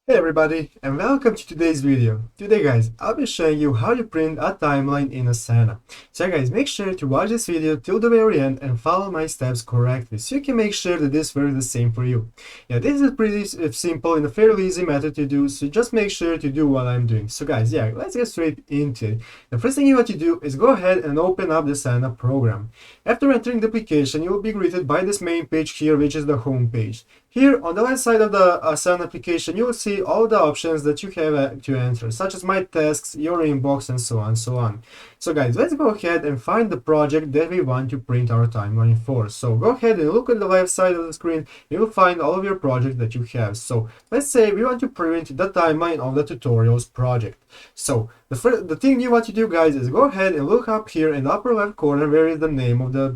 Hey everybody, and welcome to today's video. Today guys, I'll be showing you how to print a timeline in Asana. So guys, make sure to watch this video till the very end and follow my steps correctly so you can make sure that this works the same for you. Yeah, this is pretty simple and a fairly easy method to do, so just make sure to do what I'm doing. So guys, yeah, let's get straight into it. The first thing you want to do is go ahead and open up the Asana program. After entering the application, you will be greeted by this main page here, which is the home page. Here on the left side of the Asana application, you will see all the options that you have to enter, such as my tasks, your inbox, and so on and so on. So guys, let's go ahead and find the project that we want to print our timeline for. So go ahead and look at the left side of the screen. You will find all of your projects that you have. So let's say we want to print the timeline of the tutorials project. So the thing you want to do, guys, is go ahead and look up here in the upper left corner where is the name of the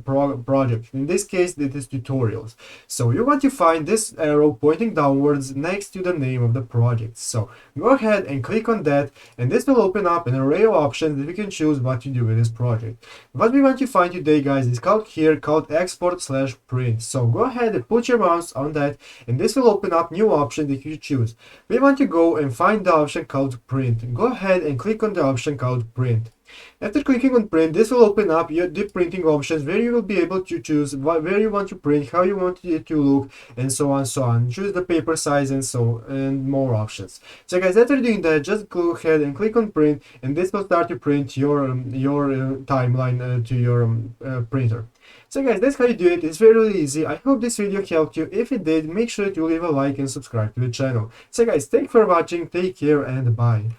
project. In this case, it is tutorials. So you want to find this arrow pointing downwards next to the name of the project. So go ahead and click on that, and this will open up an array of options that we can choose what to do with this project. What we want to find today, guys, is called export/print. So go ahead and put your mouse on that, and this will open up new option that you choose. We want to go and find the option called print. Go ahead and click on the option called print. After clicking on print, this will open up the printing options where you will be able to choose where you want to print, how you want it to look, and so on, so on. Choose the paper size and more options. So guys, after doing that, just go ahead and click on print, and this will start to print your timeline to your printer. So guys, that's how you do it. It's very easy. I hope this video helped you. If it did, make sure to leave a like and subscribe to the channel. So guys, thanks for watching, take care, and bye.